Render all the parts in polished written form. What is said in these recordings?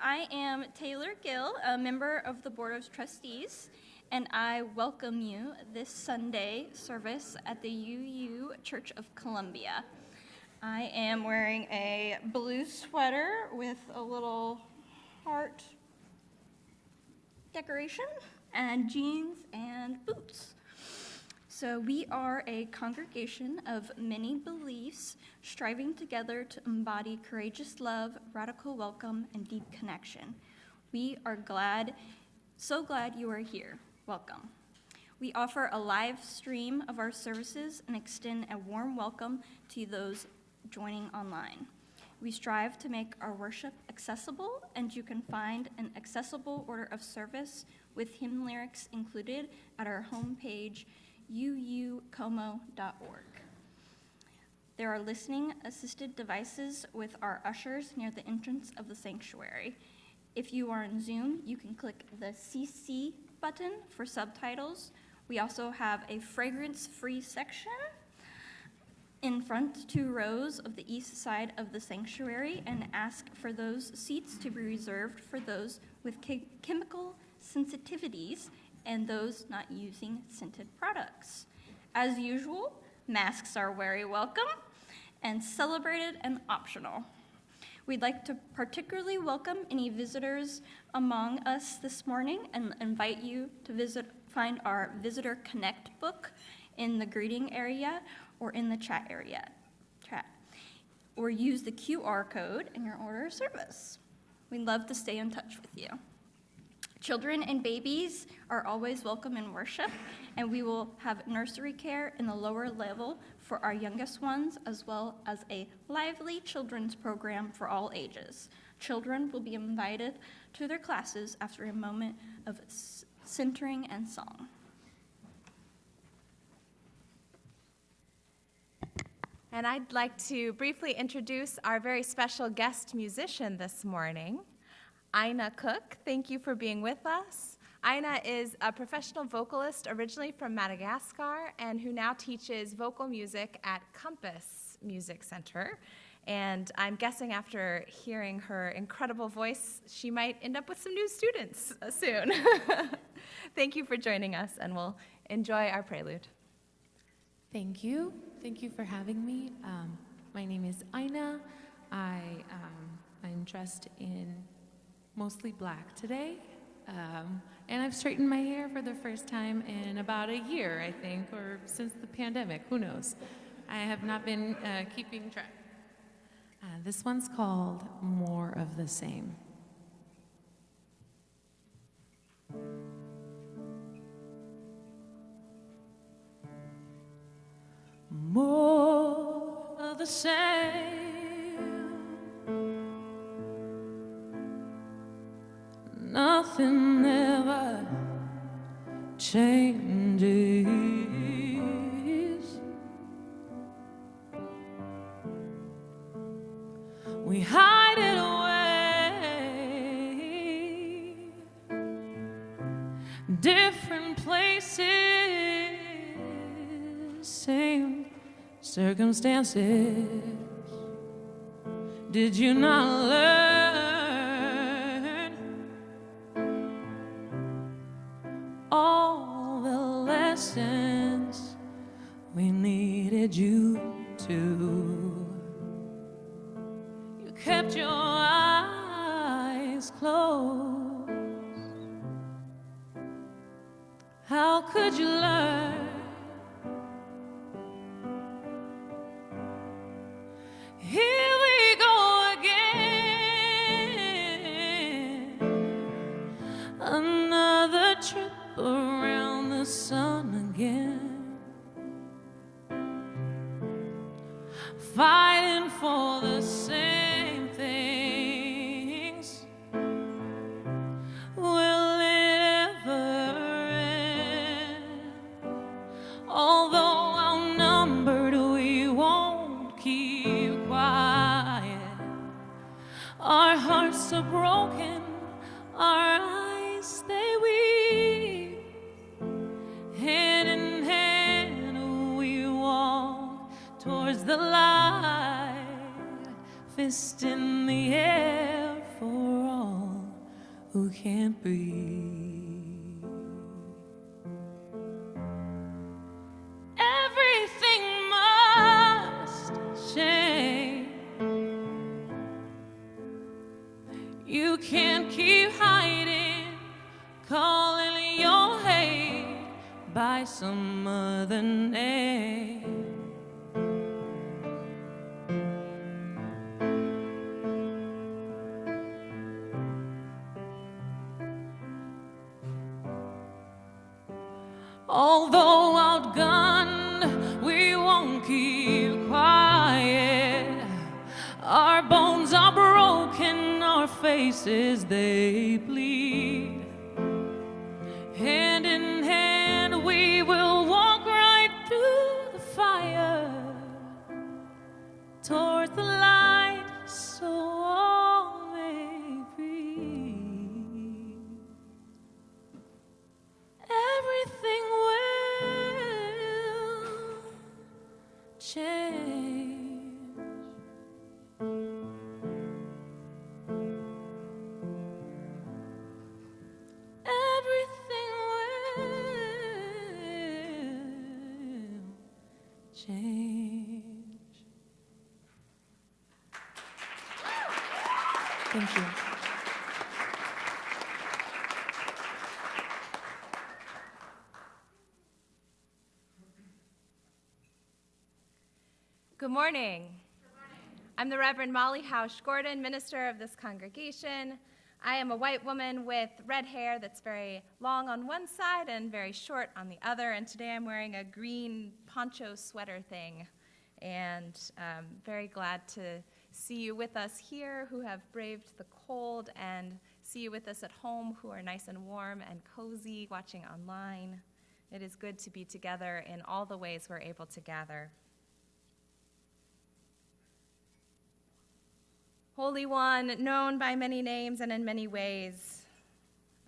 I am Taylor Gill, a member of the Board of Trustees, and I welcome you this Sunday service at the UU Church of Columbia. I am wearing a blue sweater with a little heart decoration and jeans and boots. So we are a congregation of many beliefs striving together to embody courageous love, radical welcome, and deep connection. We are so glad you are here. Welcome. We offer a live stream of our services and extend a warm welcome to those joining online. We strive to make our worship accessible, and you can find an accessible order of service with hymn lyrics included at our homepage, uucomo.org. There are listening-assisted devices with our ushers near the entrance of the sanctuary. If you are on Zoom, you can click the CC button for subtitles. We also have a fragrance-free section in front 2 rows of the east side of the sanctuary and ask for those seats to be reserved for those with chemical sensitivities and those not using scented products. As usual, masks are very welcome and celebrated and optional. We'd like to particularly welcome any visitors among us this morning and invite you to find our Visitor Connect book in the greeting area or in the chat, or use the QR code in your order of service. We'd love to stay in touch with you. Children and babies are always welcome in worship, and we will have nursery care in the lower level for our youngest ones, as well as a lively children's program for all ages. Children will be invited to their classes after a moment of centering and song. And I'd like to briefly introduce our very special guest musician this morning, Ina Cook. Thank you for being with us. Ina is a professional vocalist originally from Madagascar and who now teaches vocal music at Compass Music Center. And I'm guessing after hearing her incredible voice, she might end up with some new students soon. Thank you for joining us, and we'll enjoy our prelude. Thank you. Thank you for having me. My name is Ina. I'm dressed in mostly black today, and I've straightened my hair for the first time in about a year, I think, or since the pandemic, who knows. I have not been keeping track. This one's called More of the Same. More of the same. Nothing ever changes. We hide it away, different places, same circumstances. Did you not learn all the lessons we needed you to? You kept your eyes closed. How could you learn? Here we go again, another trip around the sun again, fighting for the same things. Will it ever end? Although outnumbered, we won't keep quiet. Our hearts are broken, our eyes they weep. Hand in hand we walk towards the light, fist in the air for all who can't breathe. Everything must change. You can't keep hiding, calling your hate by some other name. Although outgunned, we won't keep quiet. Our bones are broken, our faces they bleed. Hand in hand we will walk right through the fire, towards the light, so all may breathe. Everything will change. Everything will change. Thank you. Good morning. I'm the Reverend Molly Housh Gordon, minister of this congregation. I am a white woman with red hair that's very long on one side and very short on the other, and today I'm wearing a green poncho sweater thing, and I'm very glad to see you with us here who have braved the cold, and see you with us at home who are nice and warm and cozy watching online. It is good to be together in all the ways we're able to gather. Holy One, known by many names and in many ways,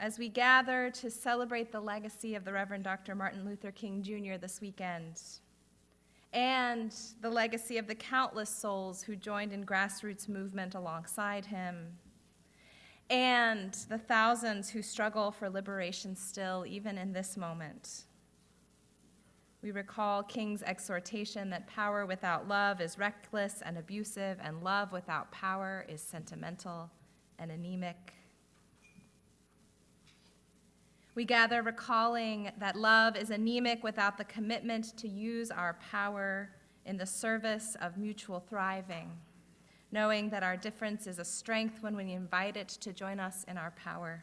as we gather to celebrate the legacy of the Reverend Dr. Martin Luther King Jr. this weekend, and the legacy of the countless souls who joined in grassroots movement alongside him, and the thousands who struggle for liberation still, even in this moment. We recall King's exhortation that power without love is reckless and abusive, and love without power is sentimental and anemic. We gather recalling that love is anemic without the commitment to use our power in the service of mutual thriving, knowing that our difference is a strength when we invite it to join us in our power.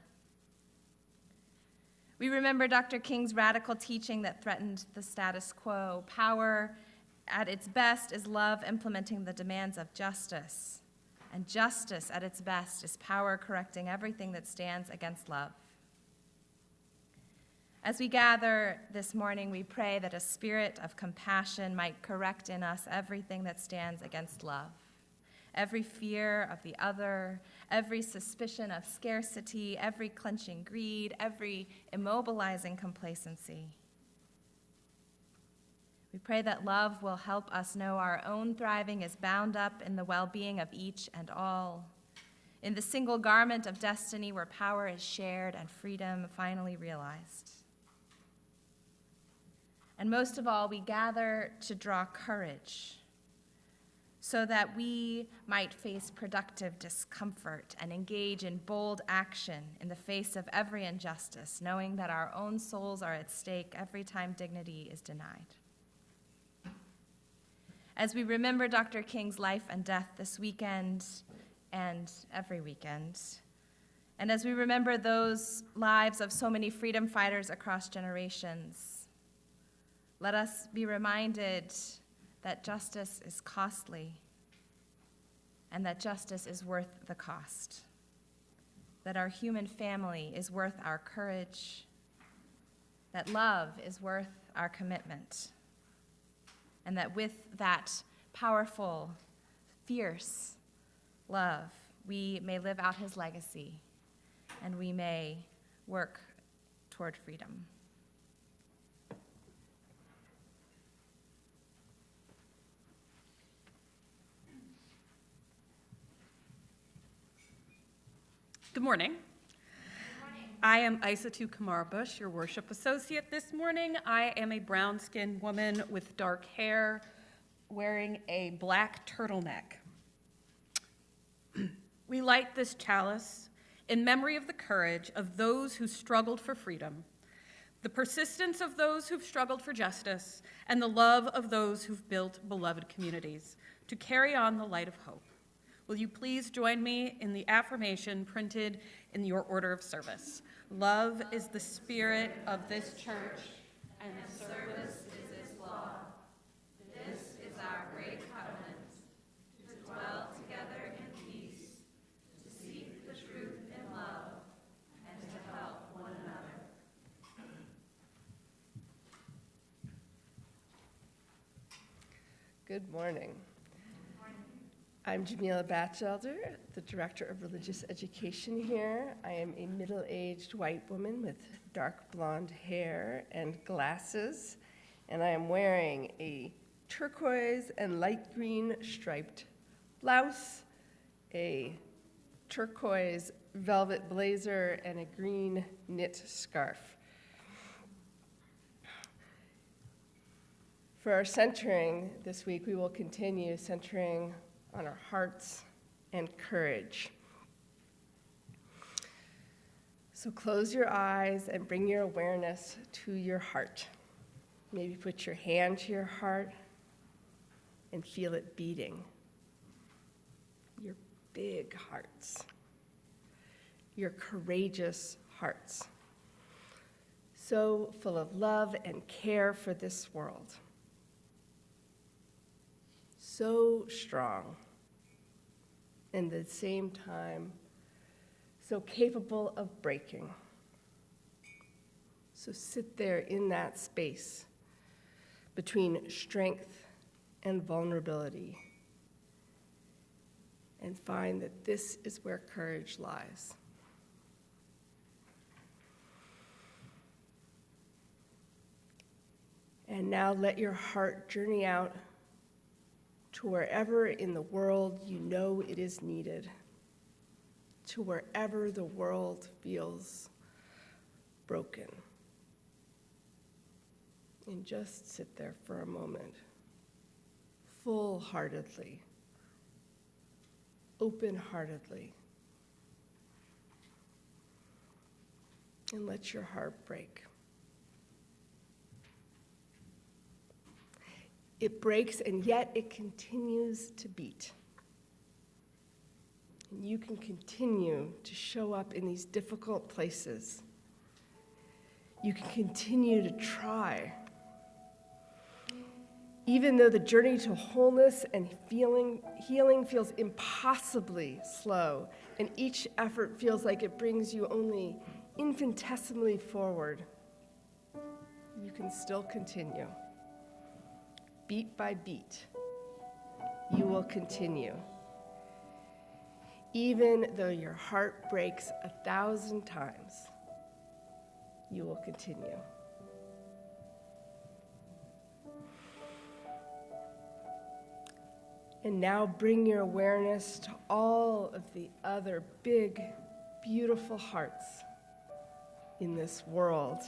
We remember Dr. King's radical teaching that threatened the status quo. Power at its best is love implementing the demands of justice, and justice at its best is power correcting everything that stands against love. As we gather this morning, we pray that a spirit of compassion might correct in us everything that stands against love. Every fear of the other, every suspicion of scarcity, every clenching greed, every immobilizing complacency. We pray that love will help us know our own thriving is bound up in the well-being of each and all, in the single garment of destiny where power is shared and freedom finally realized. And most of all, we gather to draw courage, so that we might face productive discomfort and engage in bold action in the face of every injustice, knowing that our own souls are at stake every time dignity is denied. As we remember Dr. King's life and death this weekend and every weekend, and as we remember those lives of so many freedom fighters across generations, let us be reminded that justice is costly, and that justice is worth the cost, that our human family is worth our courage, that love is worth our commitment, and that with that powerful, fierce love, we may live out his legacy, and we may work toward freedom. Good morning. I am Isatu Kamara Bush, your worship associate this morning. I am a brown-skinned woman with dark hair wearing a black turtleneck. We light this chalice in memory of the courage of those who struggled for freedom, the persistence of those who've struggled for justice, and the love of those who've built beloved communities to carry on the light of hope. Will you please join me in the affirmation printed in your order of service? Love is the spirit of this church, and service is its law. This is our great covenant, to dwell together in peace, to seek the truth in love, and to help one another. Good morning. I'm Jamila Batchelder, the Director of Religious Education here. I am a middle-aged white woman with dark blonde hair and glasses, and I am wearing a turquoise and light green striped blouse, a turquoise velvet blazer, and a green knit scarf. For our centering this week, we will continue centering on our hearts and courage. So close your eyes and bring your awareness to your heart. Maybe put your hand to your heart and feel it beating. Your big hearts, your courageous hearts, so full of love and care for this world. So strong, and at the same time, so capable of breaking. So sit there in that space between strength and vulnerability and find that this is where courage lies. And now let your heart journey out to wherever in the world you know it is needed, to wherever the world feels broken. And just sit there for a moment, full-heartedly, open-heartedly, and let your heart break. It breaks, and yet it continues to beat. And you can continue to show up in these difficult places. You can continue to try. Even though the journey to wholeness and healing feels impossibly slow, and each effort feels like it brings you only infinitesimally forward, you can still continue. Beat by beat, you will continue. Even though your heart breaks 1,000 times, you will continue. And now bring your awareness to all of the other big, beautiful hearts in this world,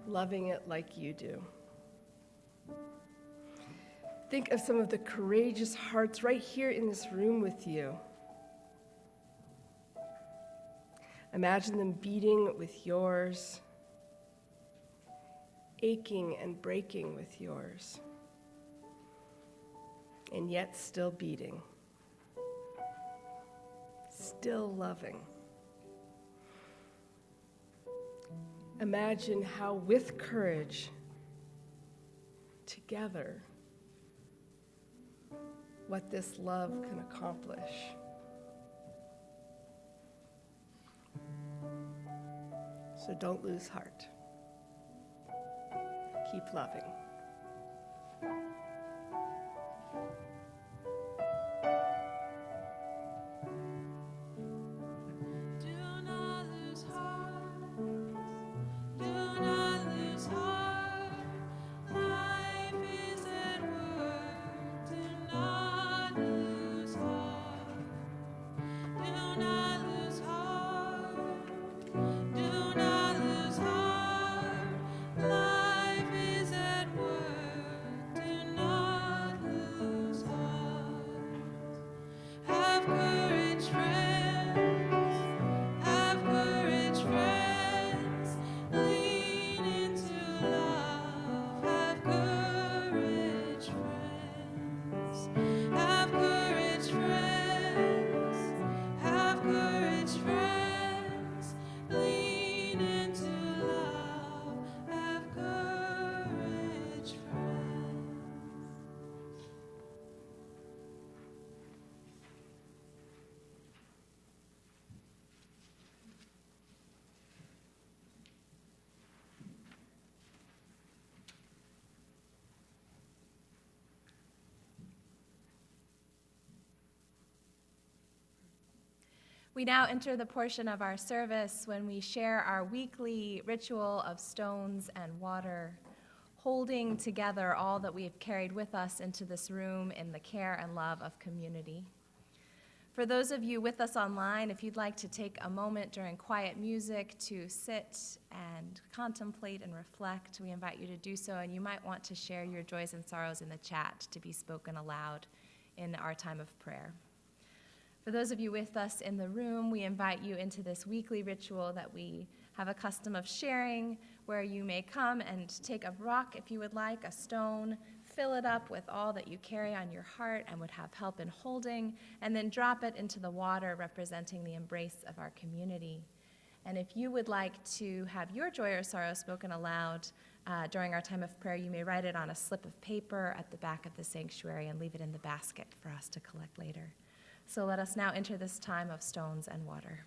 loving it like you do. Think of some of the courageous hearts right here in this room with you. Imagine them beating with yours, aching and breaking with yours, and yet still beating, still loving. Imagine how, with courage, together, what this love can accomplish. So don't lose heart. Keep loving. We now enter the portion of our service when we share our weekly ritual of stones and water, holding together all that we have carried with us into this room in the care and love of community. For those of you with us online, if you'd like to take a moment during quiet music to sit and contemplate and reflect, we invite you to do so, and you might want to share your joys and sorrows in the chat to be spoken aloud in our time of prayer. For those of you with us in the room, we invite you into this weekly ritual that we have a custom of sharing, where you may come and take a rock if you would like, a stone, fill it up with all that you carry on your heart and would have help in holding, and then drop it into the water representing the embrace of our community. And if you would like to have your joy or sorrow spoken aloud during our time of prayer, you may write it on a slip of paper at the back of the sanctuary and leave it in the basket for us to collect later. So let us now enter this time of stones and water.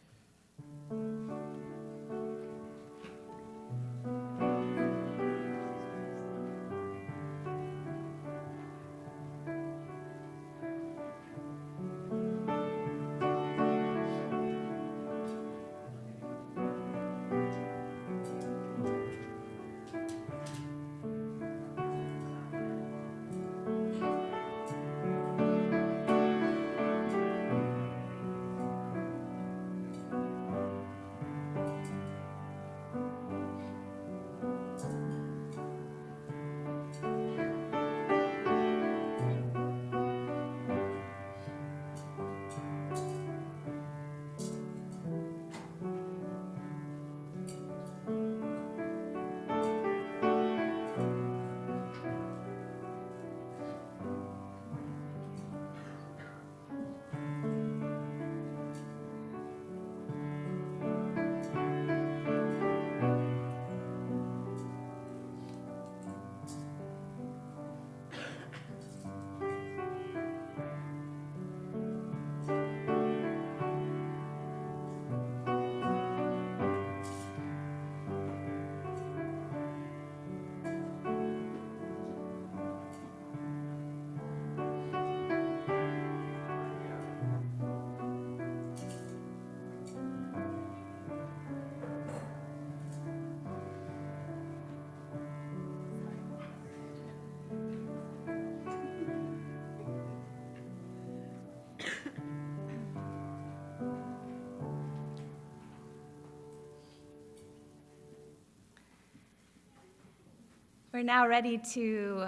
We're now ready to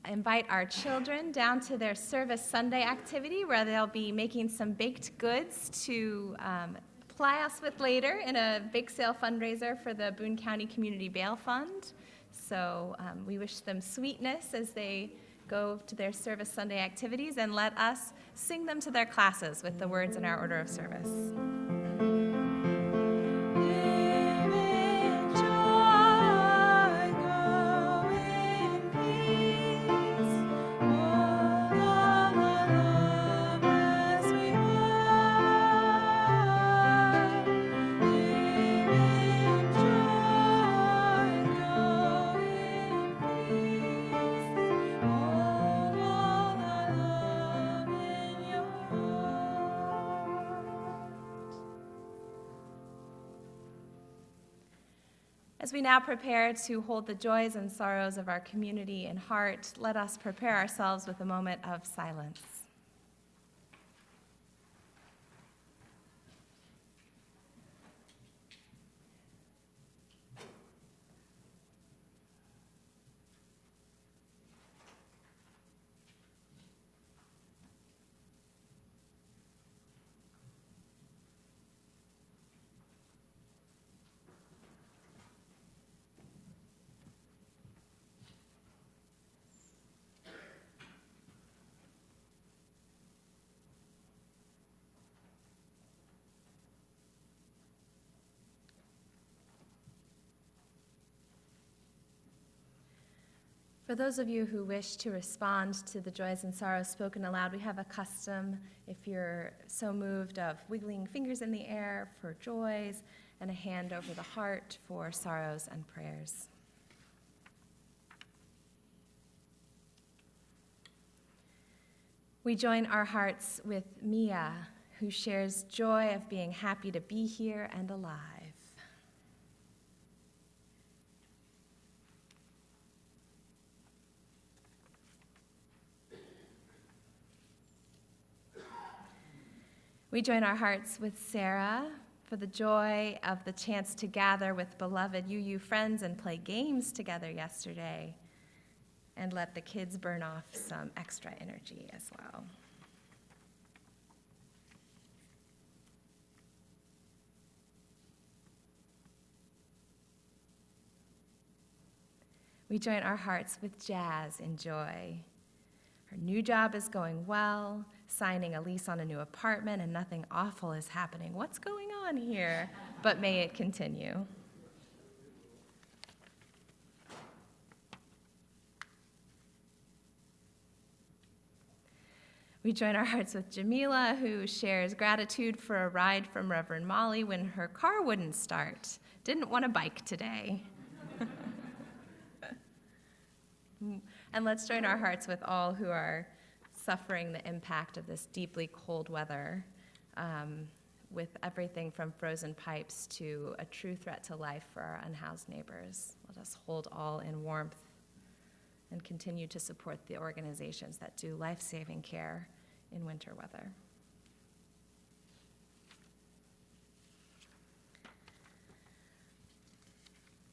invite our children down to their Service Sunday activity, where they'll be making some baked goods to ply us with later in a bake sale fundraiser for the Boone County Community Bail Fund. So we wish them sweetness as they go to their Service Sunday activities, and let us sing them to their classes with the words in our order of service. As we now prepare to hold the joys and sorrows of our community in heart, let us prepare ourselves with a moment of silence. For those of you who wish to respond to the joys and sorrows spoken aloud, we have a custom, if you're so moved, of wiggling fingers in the air for joys and a hand over the heart for sorrows and prayers. We join our hearts with Mia, who shares joy of being happy to be here and alive. We join our hearts with Sarah for the joy of the chance to gather with beloved UU friends and play games together yesterday, and let the kids burn off some extra energy as well. We join our hearts with Jazz in joy. Her new job is going well, signing a lease on a new apartment, and nothing awful is happening. What's going on here? But may it continue. We join our hearts with Jamila, who shares gratitude for a ride from Reverend Molly when her car wouldn't start. Didn't want a bike today. And let's join our hearts with all who are suffering the impact of this deeply cold weather, with everything from frozen pipes to a true threat to life for our unhoused neighbors. Let us hold all in warmth and continue to support the organizations that do life-saving care in winter weather.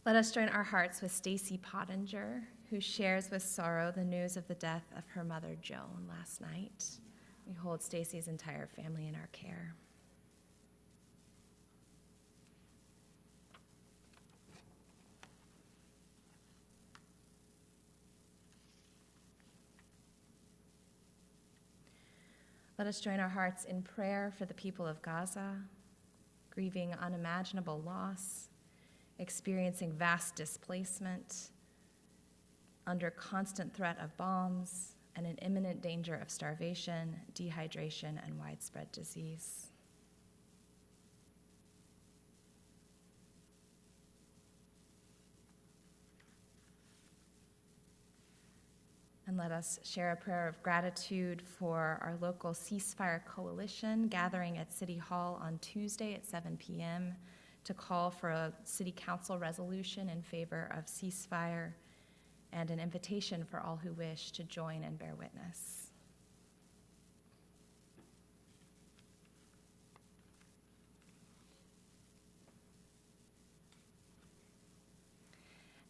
Let us join our hearts with Stacy Pottinger, who shares with sorrow the news of the death of her mother, Joan, last night. We hold Stacy's entire family in our care. Let us join our hearts in prayer for the people of Gaza, grieving unimaginable loss, experiencing vast displacement, under constant threat of bombs, and in imminent danger of starvation, dehydration, and widespread disease. And let us share a prayer of gratitude for our local ceasefire coalition gathering at City Hall on Tuesday at 7 p.m. to call for a city council resolution in favor of ceasefire and an invitation for all who wish to join and bear witness.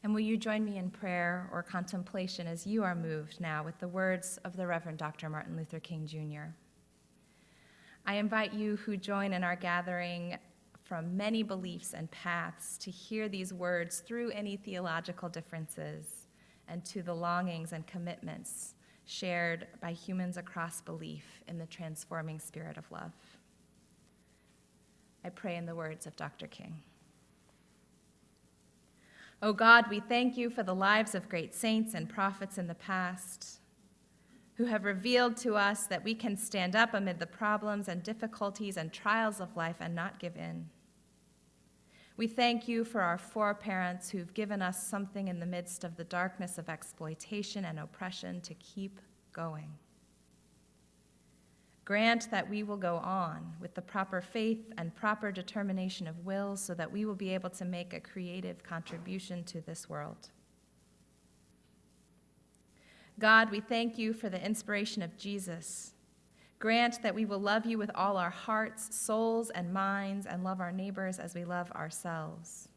And will you join me in prayer or contemplation as you are moved now with the words of the Reverend Dr. Martin Luther King Jr. I invite you who join in our gathering from many beliefs and paths to hear these words through any theological differences and to the longings and commitments shared by humans across belief in the transforming spirit of love. I pray in the words of Dr. King. O God, we thank you for the lives of great saints and prophets in the past who have revealed to us that we can stand up amid the problems and difficulties and trials of life and not give in. We thank you for our foreparents who've given us something in the midst of the darkness of exploitation and oppression to keep going. Grant that we will go on with the proper faith and proper determination of will so that we will be able to make a creative contribution to this world. God, we thank you for the inspiration of Jesus. Grant that we will love you with all our hearts, souls, and minds, and love our neighbors as we love ourselves.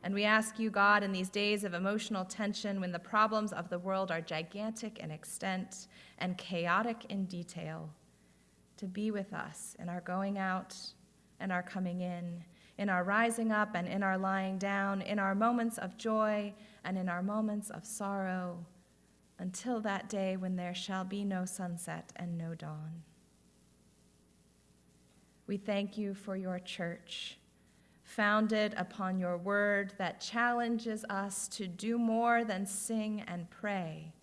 And we ask you, God, in these days of emotional tension, when the problems of the world are gigantic in extent and chaotic in detail, to be with us in our going out and our coming in our rising up and in our lying down, in our moments of joy and in our moments of sorrow, until that day when there shall be no sunset and no dawn. We thank you for your church, founded upon your word that challenges us to do more than sing and pray,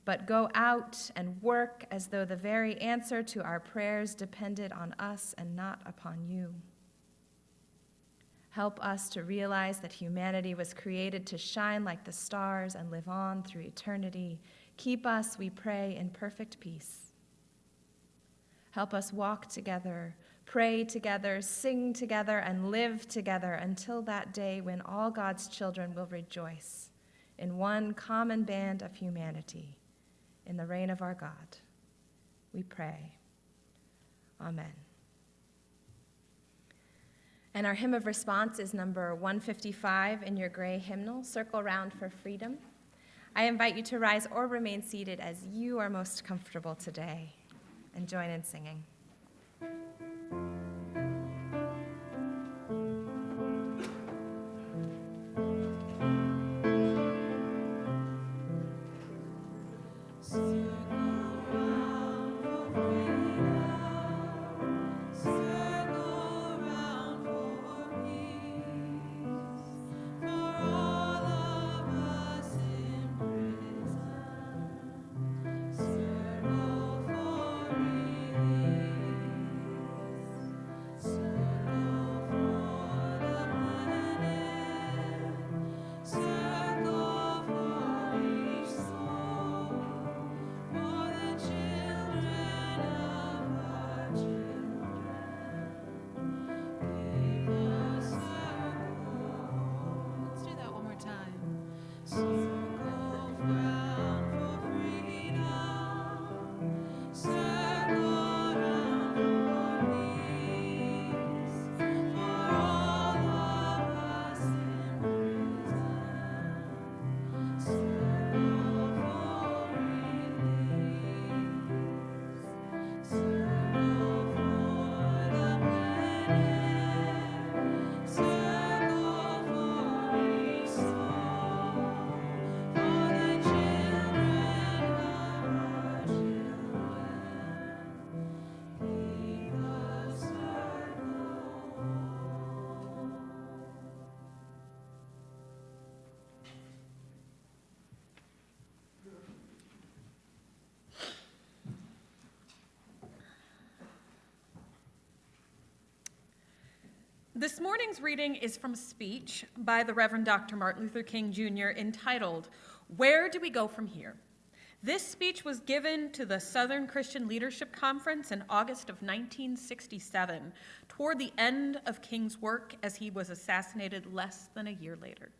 but go out and work as though the very answer to our prayers depended on us and not upon you. Help us to realize that humanity was created to shine like the stars and live on through eternity. Keep us, we pray, in perfect peace. Help us walk together, pray together, sing together, and live together until that day when all God's children will rejoice in one common band of humanity, in the reign of our God. We pray. Amen. And our hymn of response is number 155 in your gray hymnal, Circle Round for Freedom. I invite you to rise or remain seated as you are most comfortable today, and join in singing. This morning's reading is from a speech by the Reverend Dr. Martin Luther King Jr. entitled, "Where Do We Go From Here?" This speech was given to the Southern Christian Leadership Conference in August of 1967, toward the end of King's work as he was assassinated less than a year later.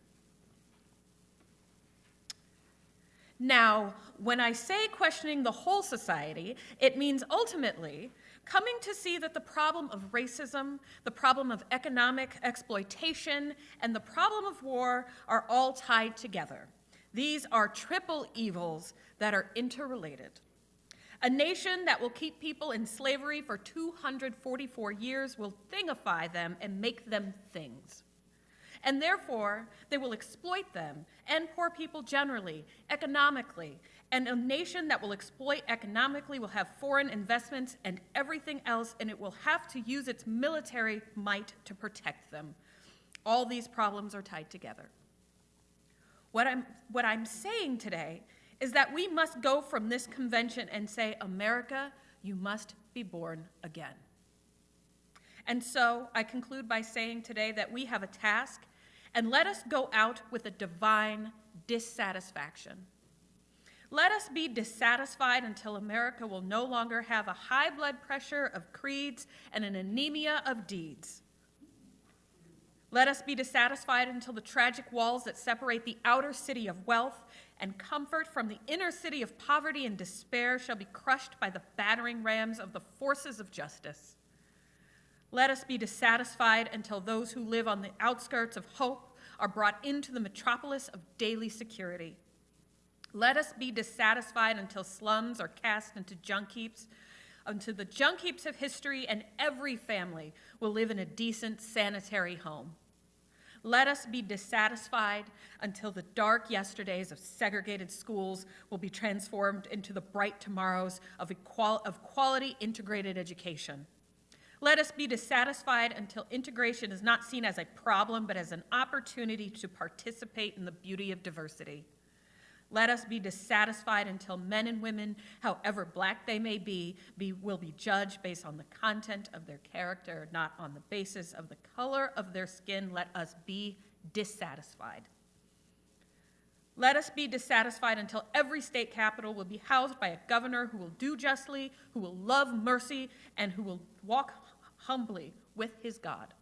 Now, when I say questioning the whole society, it means ultimately coming to see that the problem of racism, the problem of economic exploitation, and the problem of war are all tied together. These are triple evils that are interrelated. A nation that will keep people in slavery for 244 years will thingify them and make them things. And therefore, they will exploit them and poor people generally, economically. And a nation that will exploit economically will have foreign investments and everything else, and it will have to use its military might to protect them. All these problems are tied together. What I'm saying today is that we must go from this convention and say, America, you must be born again. And so I conclude by saying today that we have a task, and let us go out with a divine dissatisfaction. Let us be dissatisfied until America will no longer have a high blood pressure of creeds and an anemia of deeds. Let us be dissatisfied until the tragic walls that separate the outer city of wealth and comfort from the inner city of poverty and despair shall be crushed by the battering rams of the forces of justice. Let us be dissatisfied until those who live on the outskirts of hope are brought into the metropolis of daily security. Let us be dissatisfied until slums are cast into junk heaps, until the junk heaps of history, and every family will live in a decent, sanitary home. Let us be dissatisfied until the dark yesterdays of segregated schools will be transformed into the bright tomorrows of quality integrated education. Let us be dissatisfied until integration is not seen as a problem, but as an opportunity to participate in the beauty of diversity. Let us be dissatisfied until men and women, however black they may be, will be judged based on the content of their character, not on the basis of the color of their skin. Let us be dissatisfied. Let us be dissatisfied until every state capital will be housed by a governor who will do justly, who will love mercy, and who will walk humbly with his God.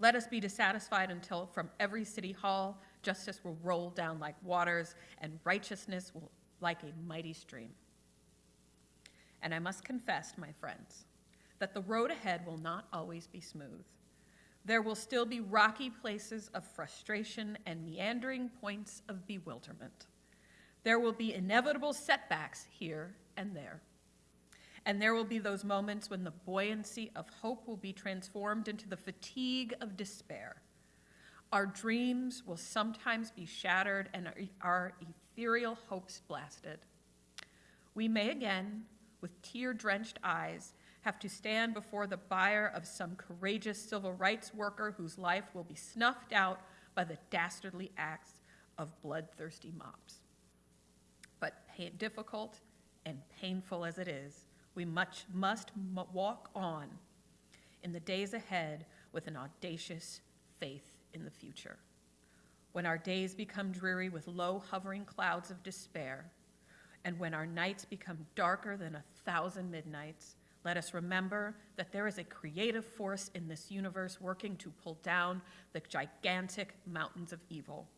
Let us be dissatisfied until from every city hall, justice will roll down like waters, and righteousness will like a mighty stream. And I must confess, my friends, that the road ahead will not always be smooth. There will still be rocky places of frustration and meandering points of bewilderment. There will be inevitable setbacks here and there. And there will be those moments when the buoyancy of hope will be transformed into the fatigue of despair. Our dreams will sometimes be shattered and our ethereal hopes blasted. We may again, with tear-drenched eyes, have to stand before the bier of some courageous civil rights worker whose life will be snuffed out by the dastardly acts of bloodthirsty mobs. But difficult and painful as it is, we must walk on in the days ahead with an audacious faith in the future. When our days become dreary with low hovering clouds of despair, and when our nights become darker than 1,000 midnights, let us remember that there is a creative force in this universe working to pull down the gigantic mountains of evil,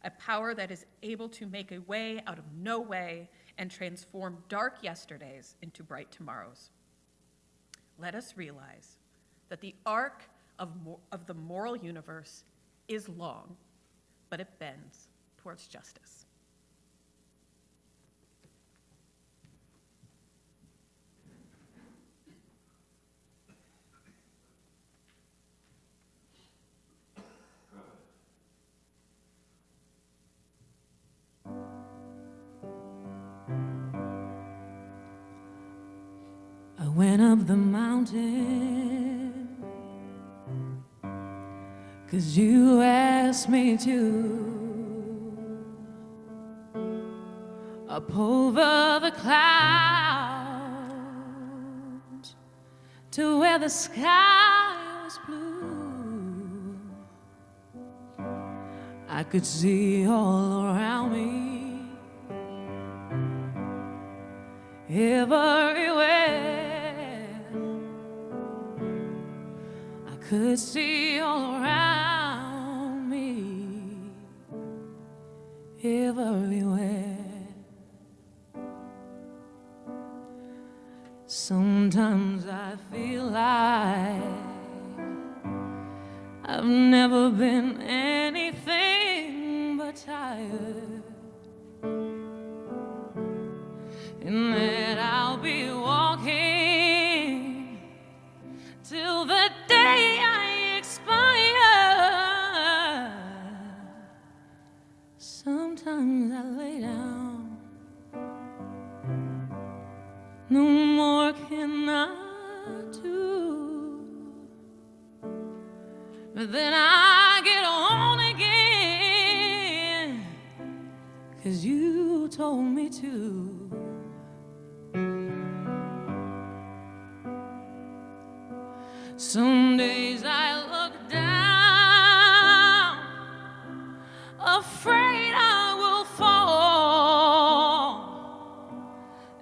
a power that is able to make a way out of no way and transform dark yesterdays into bright tomorrows. Let us realize that the arc of the moral universe is long, but it bends towards justice. I went up the mountain 'cause you asked me to. Up over the clouds to where the sky was blue. I could see all around me, everywhere. I could see all around me, everywhere. Sometimes I feel like I've never been anything but tired, and that I'll be walking till the day I expire. Sometimes I lay down, no more can I do, but then I get on again, 'cause you told me to. Some days I look down, afraid I will fall,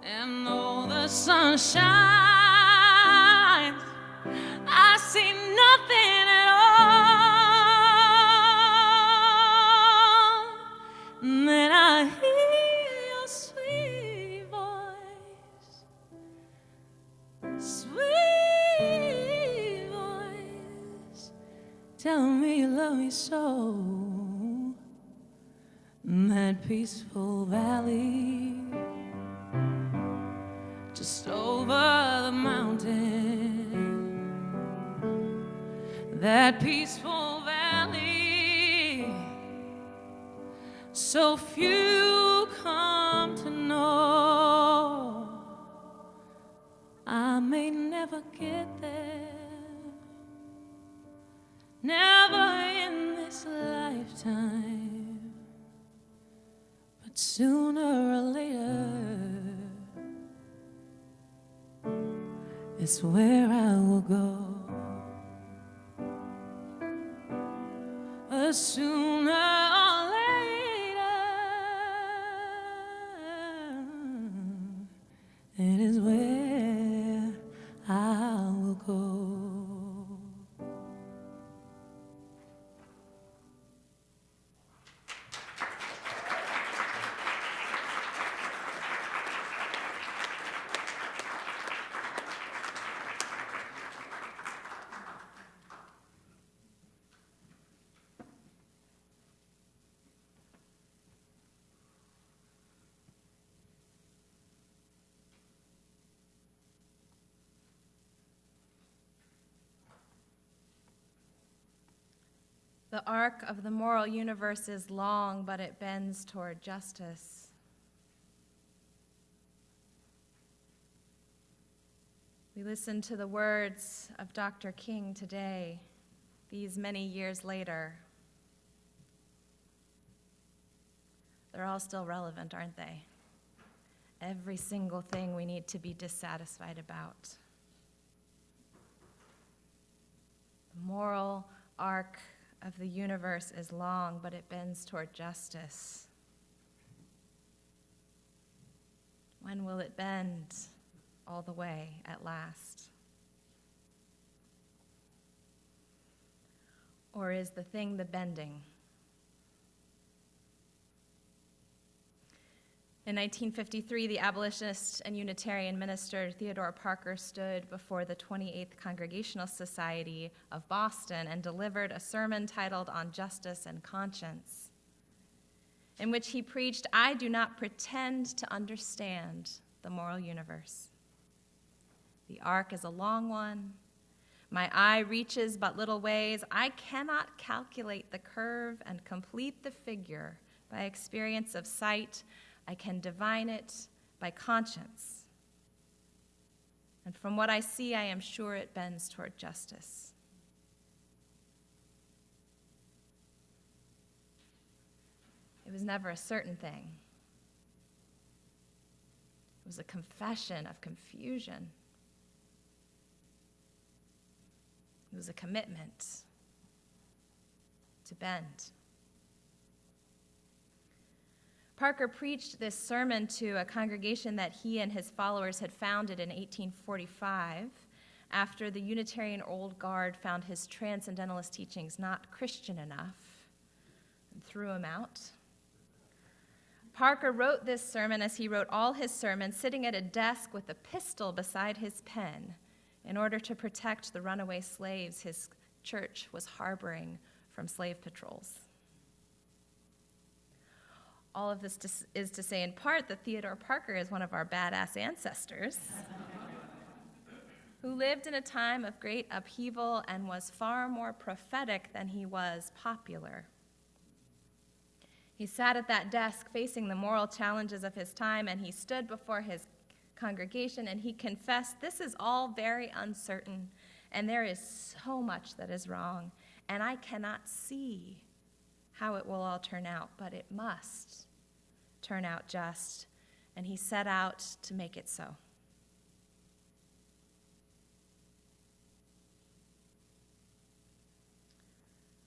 and though the sun shines, I see nothing at all. And then I hear your sweet voice, sweet voice, tell me you love me so. In that peaceful valley just over the mountain, that peaceful valley so few come to know. I may never get there, never in this lifetime, but sooner or later it's where I will go. Sooner or later The arc of the moral universe is long, but it bends toward justice. We listen to the words of Dr. King today, these many years later. They're all still relevant, aren't they? Every single thing we need to be dissatisfied about. The moral arc of the universe is long, but it bends toward justice. When will it bend all the way at last? Or is the thing the bending? In 1953, the abolitionist and Unitarian minister Theodore Parker stood before the 28th Congregational Society of Boston and delivered a sermon titled On Justice and Conscience, in which he preached, "I do not pretend to understand the moral universe. The arc is a long one. My eye reaches but little ways. I cannot calculate the curve and complete the figure by experience of sight. I can divine it by conscience. And from what I see, I am sure it bends toward justice." It was never a certain thing. It was a confession of confusion. It was a commitment to bend. Parker preached this sermon to a congregation that he and his followers had founded in 1845 after the Unitarian Old Guard found his transcendentalist teachings not Christian enough and threw him out. Parker wrote this sermon, as he wrote all his sermons, sitting at a desk with a pistol beside his pen in order to protect the runaway slaves his church was harboring from slave patrols. All of this is to say, in part, that Theodore Parker is one of our badass ancestors who lived in a time of great upheaval and was far more prophetic than he was popular. He sat at that desk facing the moral challenges of his time, and he stood before his congregation and he confessed, "This is all very uncertain, and there is so much that is wrong, and I cannot see how it will all turn out, but it must turn out just," and he set out to make it so.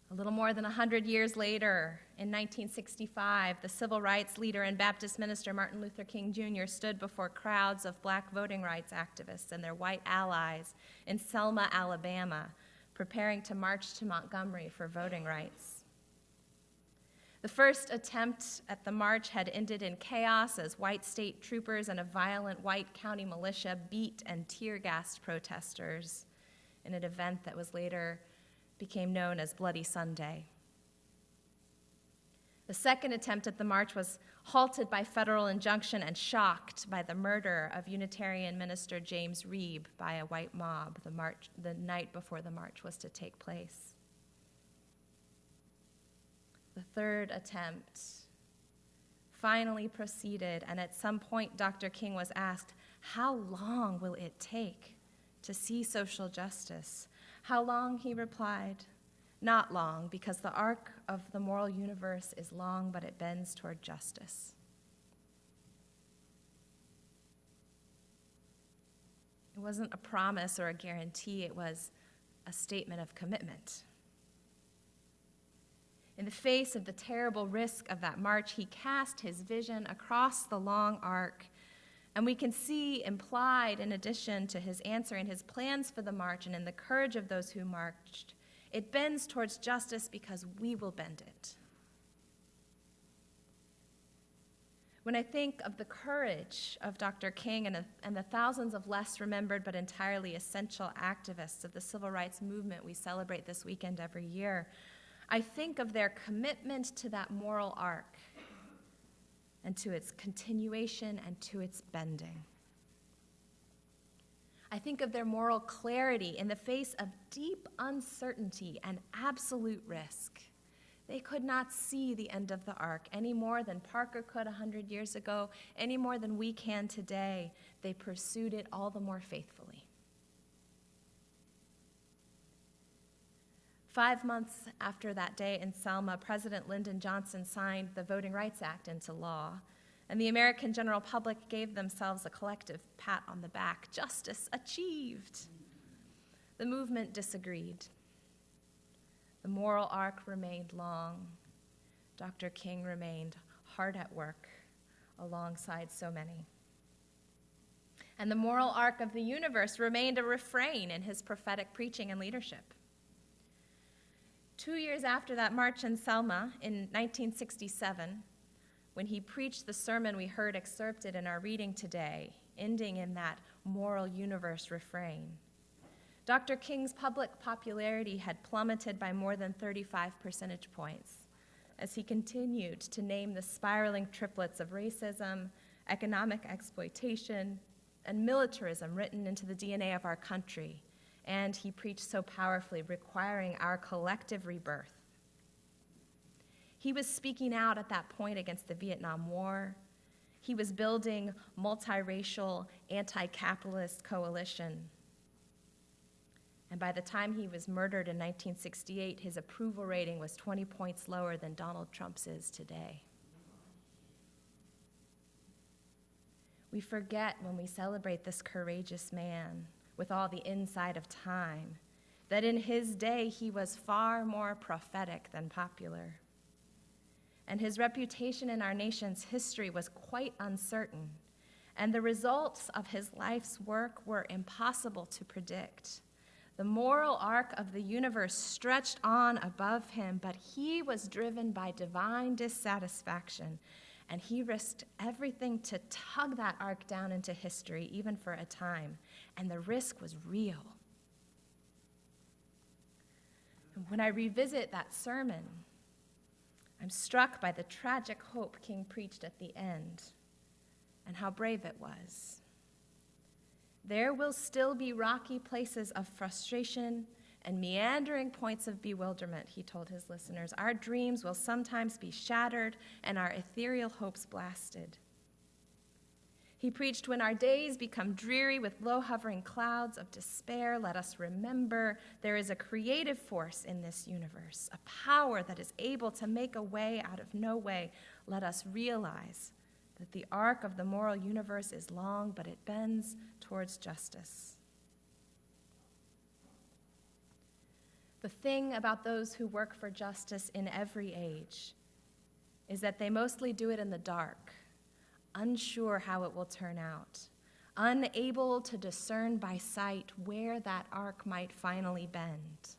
A little more than 100 years later, in 1965, the civil rights leader and Baptist minister Martin Luther King Jr. stood before crowds of black voting rights activists and their white allies in Selma, Alabama, preparing to march to Montgomery for voting rights. The first attempt at the march had ended in chaos as white state troopers and a violent white county militia beat and tear-gassed protesters in an event that was later became known as Bloody Sunday. The second attempt at the march was halted by federal injunction and shocked by the murder of Unitarian minister James Reeb by a white mob the night before the march was to take place. The third attempt finally proceeded, and at some point Dr. King was asked, "How long will it take to see social justice?" "How long?" he replied. "Not long, because the arc of the moral universe is long, but it bends toward justice." It wasn't a promise or a guarantee, it was a statement of commitment. In the face of the terrible risk of that march, he cast his vision across the long arc, and we can see implied, in addition to his answer in his plans for the march and in the courage of those who marched, it bends towards justice because we will bend it. When I think of the courage of Dr. King and the thousands of less remembered but entirely essential activists of the civil rights movement we celebrate this weekend every year, I think of their commitment to that moral arc and to its continuation and to its bending. I think of their moral clarity in the face of deep uncertainty and absolute risk. They could not see the end of the arc any more than Parker could 100 years ago, any more than we can today. They pursued it all the more faithfully. 5 months after that day in Selma, President Lyndon Johnson signed the Voting Rights Act into law, and the American general public gave themselves a collective pat on the back. Justice achieved. The movement disagreed. The moral arc remained long. Dr. King remained hard at work alongside so many. And the moral arc of the universe remained a refrain in his prophetic preaching and leadership. 2 years after that march in Selma in 1967, when he preached the sermon we heard excerpted in our reading today, ending in that moral universe refrain, Dr. King's public popularity had plummeted by more than 35 percentage points as he continued to name the spiraling triplets of racism, economic exploitation, and militarism written into the DNA of our country. And he preached so powerfully, requiring our collective rebirth. He was speaking out at that point against the Vietnam War. He was building multiracial, anti-capitalist coalition. And by the time he was murdered in 1968, his approval rating was 20 points lower than Donald Trump's is today. We forget when we celebrate this courageous man with all the insight of time, that in his day he was far more prophetic than popular. And his reputation in our nation's history was quite uncertain, and the results of his life's work were impossible to predict. The moral arc of the universe stretched on above him, but he was driven by divine dissatisfaction, and he risked everything to tug that arc down into history, even for a time, and the risk was real. And when I revisit that sermon, I'm struck by the tragic hope King preached at the end, and how brave it was. There will still be rocky places of frustration and meandering points of bewilderment, he told his listeners. Our dreams will sometimes be shattered and our ethereal hopes blasted. He preached, when our days become dreary with low-hovering clouds of despair, let us remember there is a creative force in this universe, a power that is able to make a way out of no way. Let us realize that the arc of the moral universe is long, but it bends towards justice. The thing about those who work for justice in every age is that they mostly do it in the dark, unsure how it will turn out, unable to discern by sight where that arc might finally bend.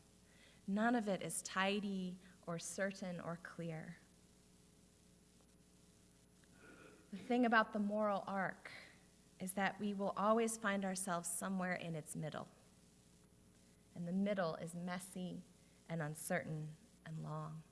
None of it is tidy or certain or clear. The thing about the moral arc is that we will always find ourselves somewhere in its middle. And the middle is messy and uncertain and long.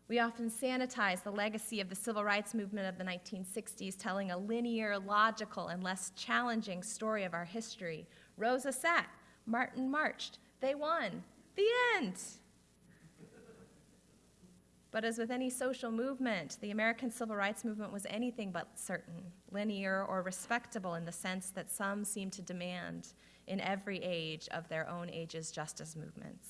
We often sanitize the legacy of the civil rights movement of the 1960s, telling a linear, logical, and less challenging story of our history. Rosa sat, Martin marched, they won, the end. But as with any social movement, the American civil rights movement was anything but certain, linear, or respectable in the sense that some seem to demand in every age of their own age's justice movements.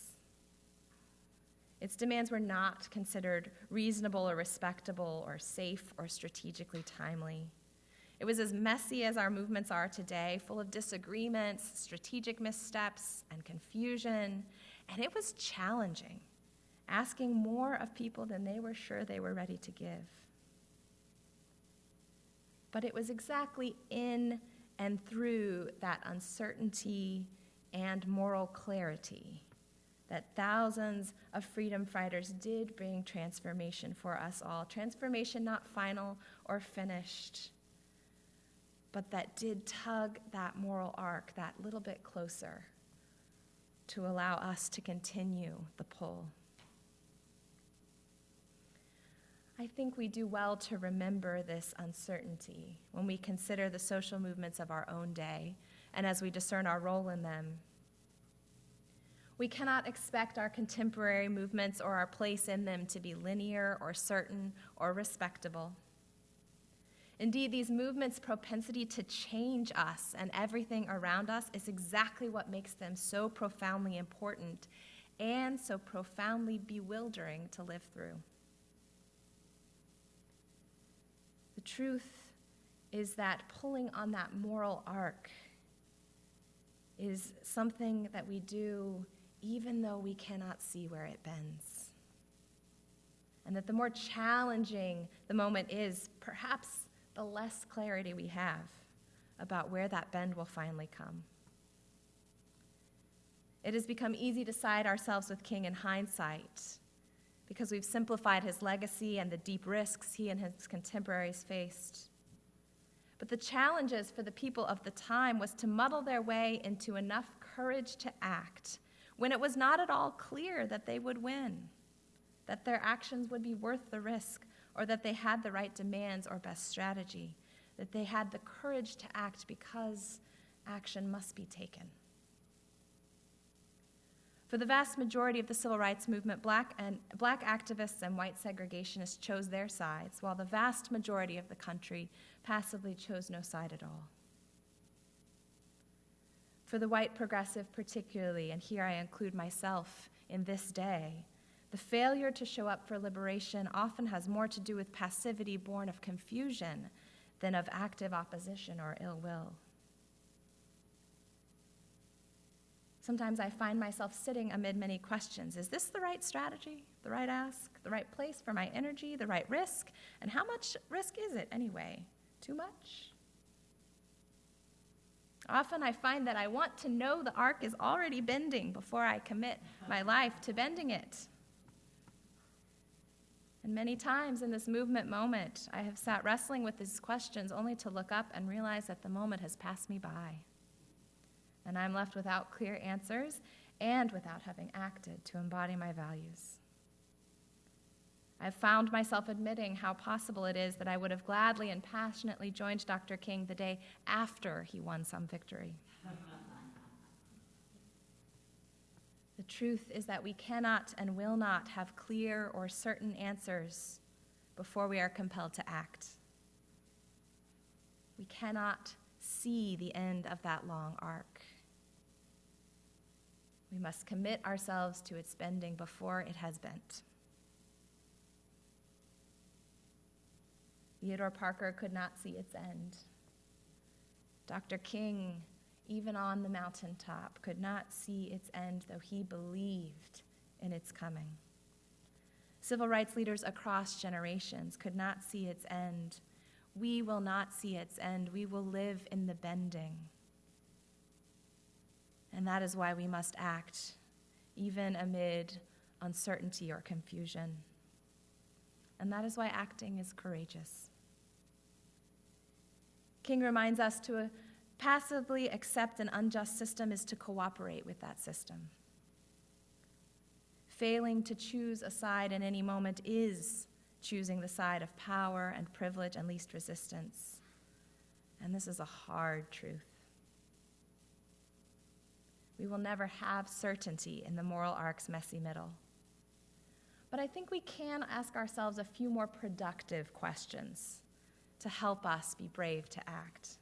Its demands were not considered reasonable or respectable or safe or strategically timely. It was as messy as our movements are today, full of disagreements, strategic missteps, and confusion, and it was challenging, asking more of people than they were sure they were ready to give. But it was exactly in and through that uncertainty and moral clarity that thousands of freedom fighters did bring transformation for us all. Transformation not final or finished, but that did tug that moral arc that little bit closer to allow us to continue the pull. I think we do well to remember this uncertainty when we consider the social movements of our own day and as we discern our role in them. We cannot expect our contemporary movements or our place in them to be linear or certain or respectable. Indeed, these movements' propensity to change us and everything around us is exactly what makes them so profoundly important and so profoundly bewildering to live through. The truth is that pulling on that moral arc is something that we do even though we cannot see where it bends. And that the more challenging the moment is, perhaps the less clarity we have about where that bend will finally come. It has become easy to side ourselves with King in hindsight because we've simplified his legacy and the deep risks he and his contemporaries faced. But the challenges for the people of the time was to muddle their way into enough courage to act when it was not at all clear that they would win, that their actions would be worth the risk, or that they had the right demands or best strategy, that they had the courage to act because action must be taken. For the vast majority of the civil rights movement, black activists and white segregationists chose their sides, while the vast majority of the country passively chose no side at all. For the white progressive particularly, and here I include myself in this day, the failure to show up for liberation often has more to do with passivity born of confusion than of active opposition or ill will. Sometimes I find myself sitting amid many questions. Is this the right strategy, the right ask, the right place for my energy, the right risk? And how much risk is it anyway? Too much? Often I find that I want to know the arc is already bending before I commit my life to bending it. And many times in this movement moment, I have sat wrestling with these questions only to look up and realize that the moment has passed me by. And I'm left without clear answers and without having acted to embody my values. I've found myself admitting how possible it is that I would have gladly and passionately joined Dr. King the day after he won some victory. The truth is that we cannot and will not have clear or certain answers before we are compelled to act. We cannot see the end of that long arc. We must commit ourselves to its bending before it has bent. Theodore Parker could not see its end. Dr. King, even on the mountaintop, could not see its end, though he believed in its coming. Civil rights leaders across generations could not see its end. We will not see its end. We will live in the bending. And that is why we must act, even amid uncertainty or confusion. And that is why acting is courageous. King reminds us to passively accept an unjust system is to cooperate with that system. Failing to choose a side in any moment is choosing the side of power and privilege and least resistance. And this is a hard truth. We will never have certainty in the moral arc's messy middle. But I think we can ask ourselves a few more productive questions to help us be brave to act.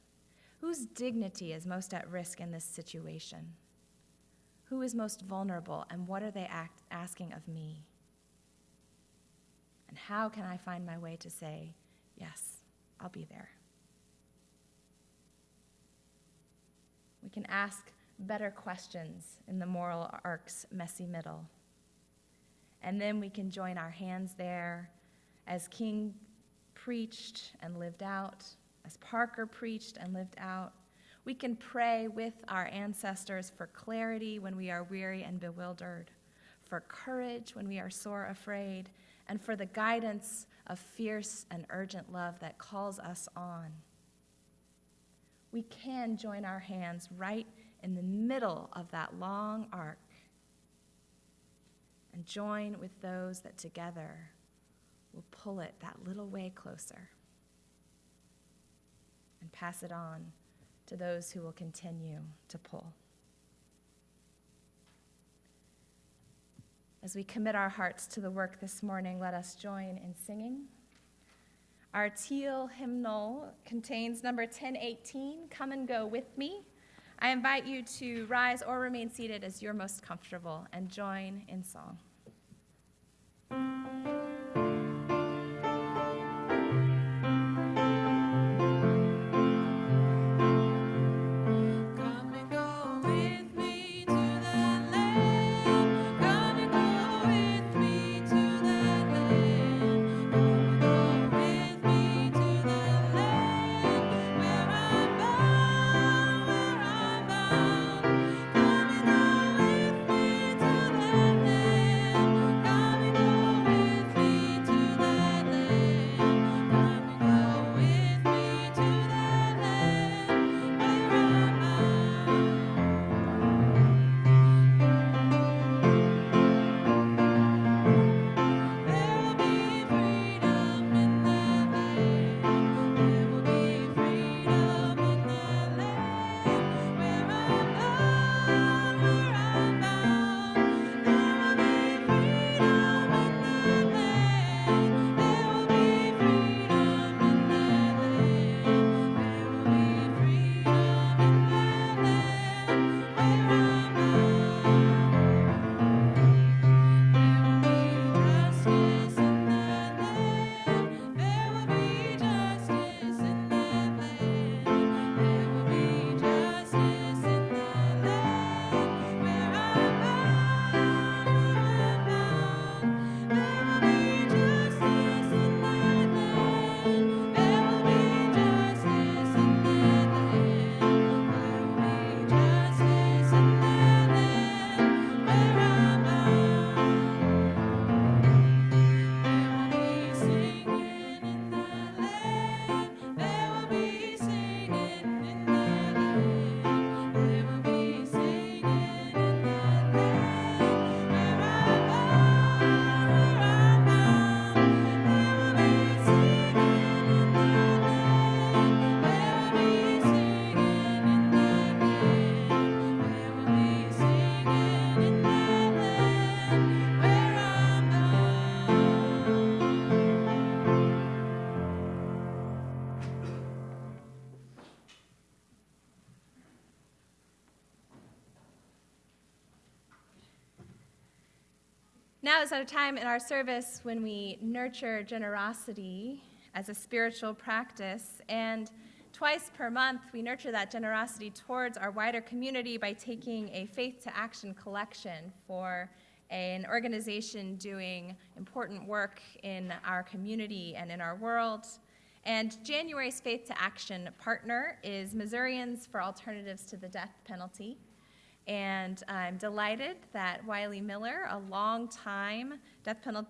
Whose dignity is most at risk in this situation? Who is most vulnerable, and what are they asking of me? And how can I find my way to say, yes, I'll be there? We can ask better questions in the moral arc's messy middle. And then we can join our hands there as King preached and lived out, as Parker preached and lived out. We can pray with our ancestors for clarity when we are weary and bewildered, for courage when we are sore afraid, and for the guidance of fierce and urgent love that calls us on. We can join our hands right in the middle of that long arc and join with those that together will pull it that little way closer and pass it on to those who will continue to pull. As we commit our hearts to the work this morning, let us join in singing. Our teal hymnal contains number 1018, Come and Go With Me. I invite you to rise or remain seated as you're most comfortable and join in song. Now is our time in our service when we nurture generosity as a spiritual practice, and twice per month we nurture that generosity towards our wider community by taking a Faith to Action collection for an organization doing important work in our community and in our world. And January's Faith to Action partner is Missourians for Alternatives to the Death Penalty. And I'm delighted that Wiley Miller, a longtime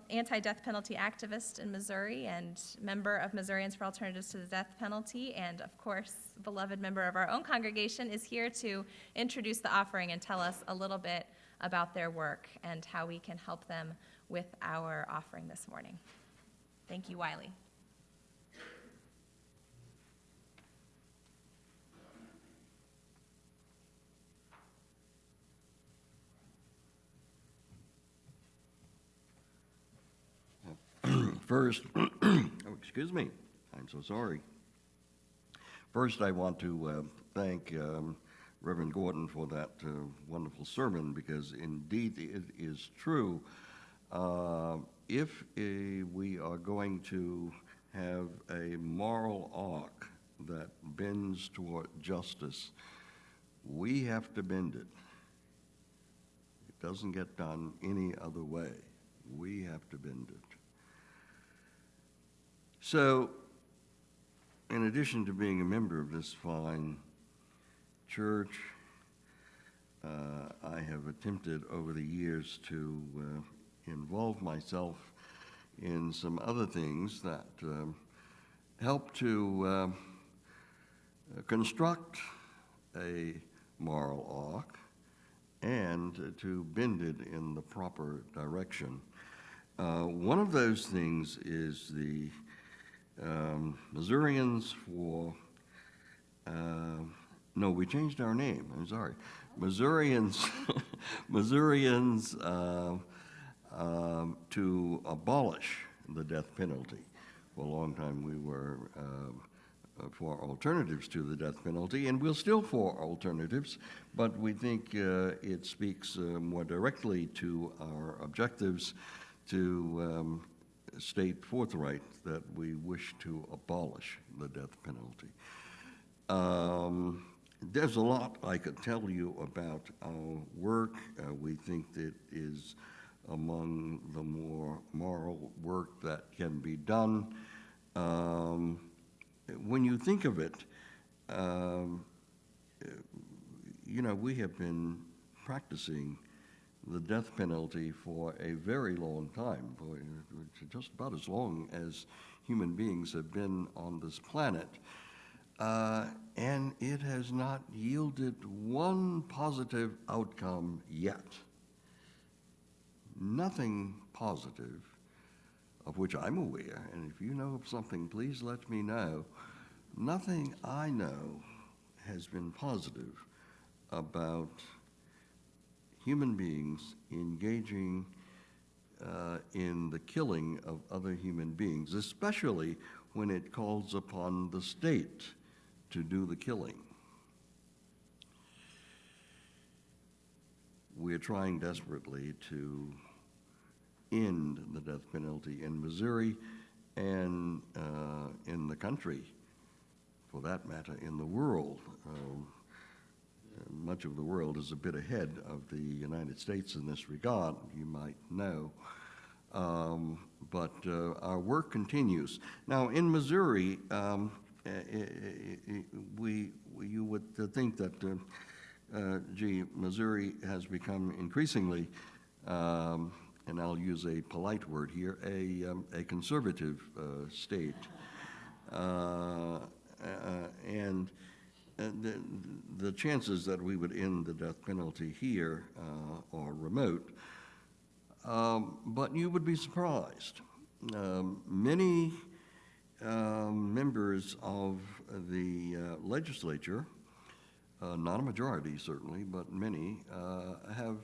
anti-death penalty activist in Missouri and member of Missourians for Alternatives to the Death Penalty, and of course, beloved member of our own congregation, is here to introduce the offering and tell us a little bit about their work and how we can help them with our offering this morning. Thank you, Wiley. First, excuse me, I'm so sorry. First, I want to thank Reverend Gordon for that wonderful sermon, because indeed it is true. If we are going to have a moral arc that bends toward justice, we have to bend it. It doesn't get done any other way. We have to bend it. So, in addition to being a member of this fine church, I have attempted over the years to involve myself in some other things that help to construct a moral arc and to bend it in the proper direction. One of those things is the Missourians for, no, we changed our name, I'm sorry. Missourians to abolish the death penalty. For a long time, we were for alternatives to the death penalty, and we're still for alternatives, but we think it speaks more directly to our objectives to state forthright that we wish to abolish the death penalty. There's a lot I could tell you about our work. We think that is among the more moral work that can be done. When you think of it, you know, we have been practicing the death penalty for a very long time, for just about as long as human beings have been on this planet. And it has not yielded one positive outcome yet. Nothing positive of which I'm aware, and if you know of something, please let me know. Nothing I know has been positive about human beings engaging in the killing of other human beings, especially when it calls upon the state to do the killing. We're trying desperately to end the death penalty in Missouri and in the country, for that matter, in the world. Much of the world is a bit ahead of the United States in this regard, you might know. But our work continues. Now, in Missouri, you would think that, Missouri has become increasingly, and I'll use a polite word here, a conservative state. And the chances that we would end the death penalty here are remote. But you would be surprised. Many members of the legislature, not a majority certainly, but many, have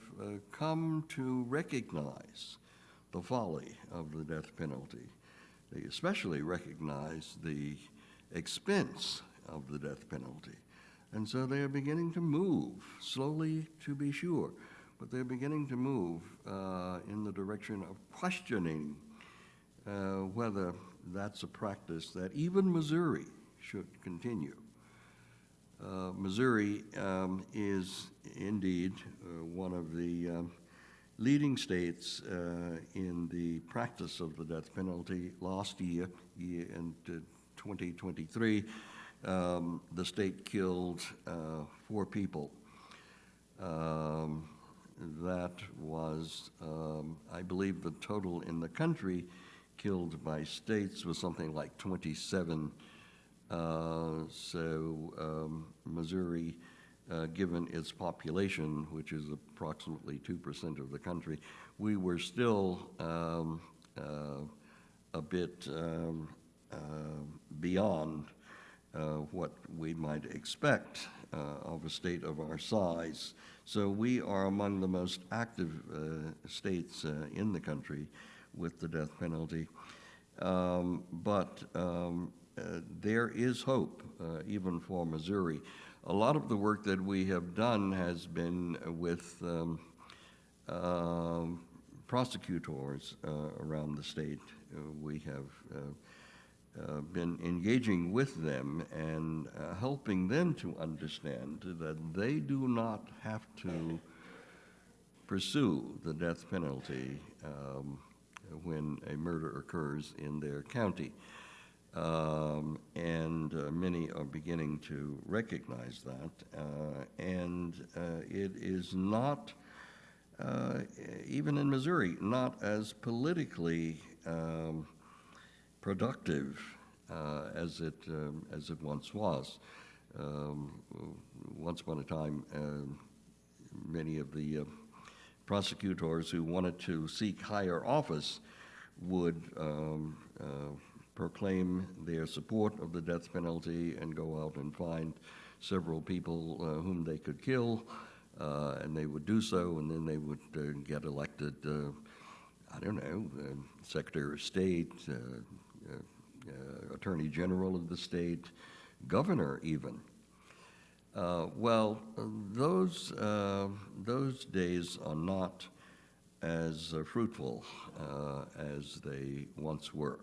come to recognize the folly of the death penalty. They especially recognize the expense of the death penalty. And so they are beginning to move, slowly to be sure, but they're beginning to move in the direction of questioning whether that's a practice that even Missouri should continue. Missouri is indeed one of the leading states in the practice of the death penalty. Last year in 2023, the state killed 4 people. That was, I believe, the total in the country killed by states was something like 27. Missouri, given its population, which is approximately 2% of the country, we were still a bit beyond what we might expect of a state of our size. So we are among the most active states in the country with the death penalty. But there is hope, even for Missouri. A lot of the work that we have done has been with prosecutors around the state. We have been engaging with them and helping them to understand that they do not have to pursue the death penalty when a murder occurs in their county. Many are beginning to recognize that. It is not, even in Missouri, not as politically productive as it once was. Once upon a time, many of the prosecutors who wanted to seek higher office would proclaim their support of the death penalty and go out and find several people whom they could kill, and they would do so, and then they would get elected I don't know, Secretary of State, Attorney General of the state, governor even. Those days are not as fruitful as they once were.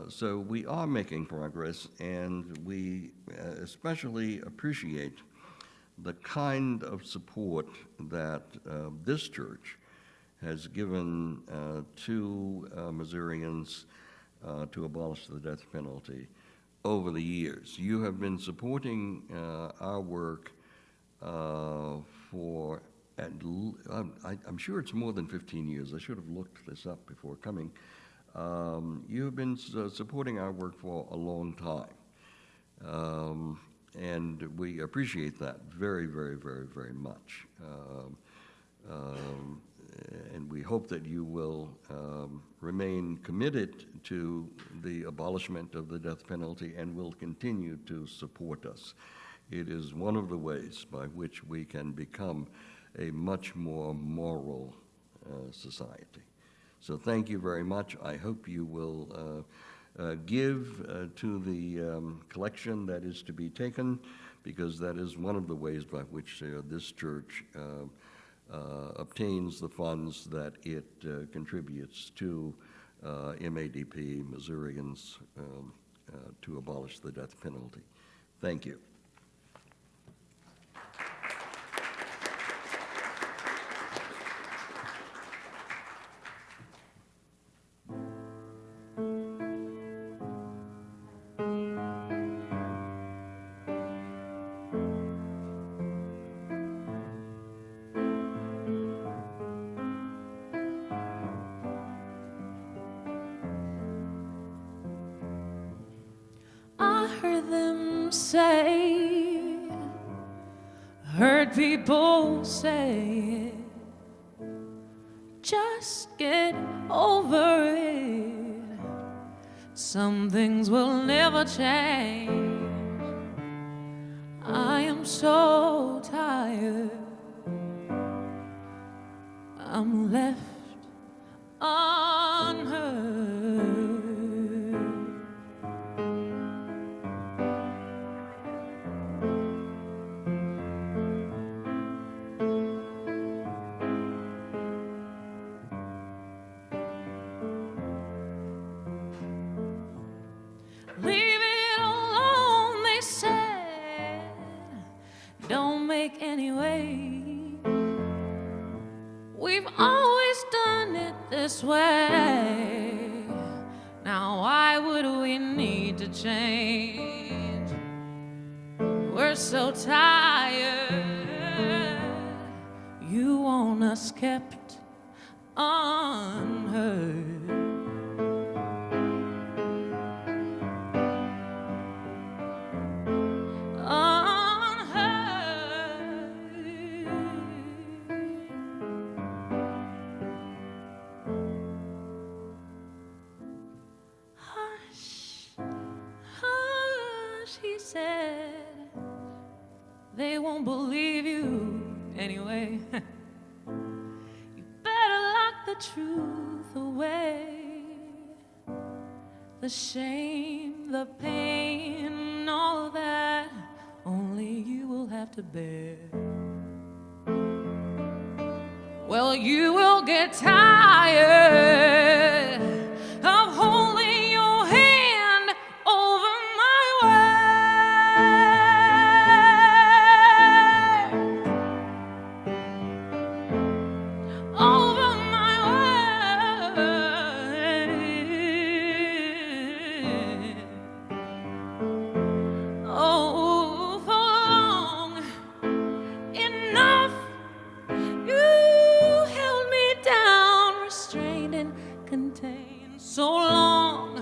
So we are making progress, and we especially appreciate the kind of support that this church has given to Missourians to abolish the death penalty over the years. You have been supporting our work for, I'm sure it's more than 15 years. I should have looked this up before coming. You have been supporting our work for a long time. And we appreciate that very, very, very, very much. And we hope that you will remain committed to the abolishment of the death penalty and will continue to support us. It is one of the ways by which we can become a much more moral society. So thank you very much. I hope you will give to the collection that is to be taken, because that is one of the ways by which this church obtains the funds that it contributes to MADP, Missourians, to abolish the death penalty. Thank you. Heard people say, just get over it. Some things will never change. I am so tired. I'm left unheard. Leave it alone, they said. Don't make any way. We've always done it this way. Now why would we need to change? We're so tired. You want us kept unheard. He said, they won't believe you anyway. You better lock the truth away. The shame, the pain, all that, only you will have to bear. Well, you will get tired of holding your hand over my way. Over my way. Oh, for long enough you held me down, restrained and contained. So long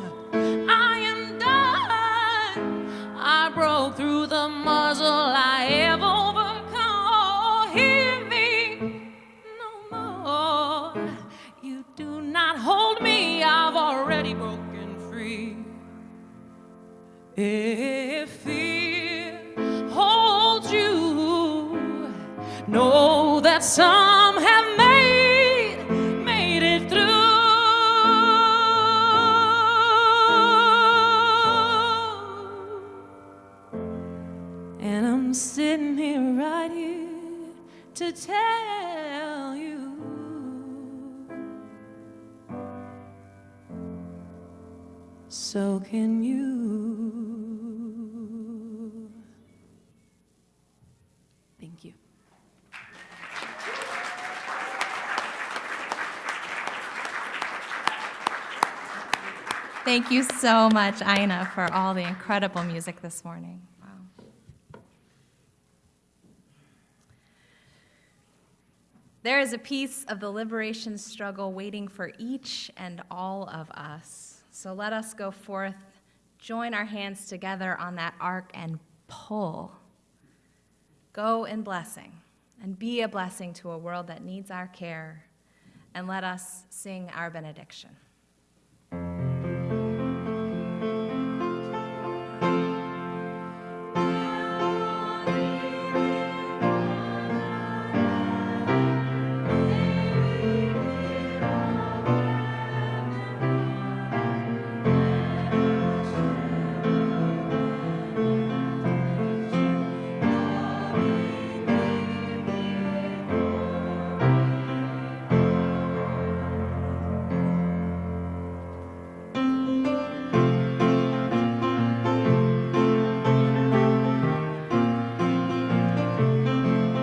I am done. I broke through the muzzle, I have overcome. Oh, hear me no more. You do not hold me, I've already broken free. If fear holds you, know that some have made it through. so can you. Thank you. Thank you so much, Ina, for all the incredible music this morning. Wow. There is a piece of the liberation struggle waiting for each and all of us. So let us go forth, join our hands together on that arc, and pull. Go in blessing, and be a blessing to a world that needs our care. And let us sing our benediction.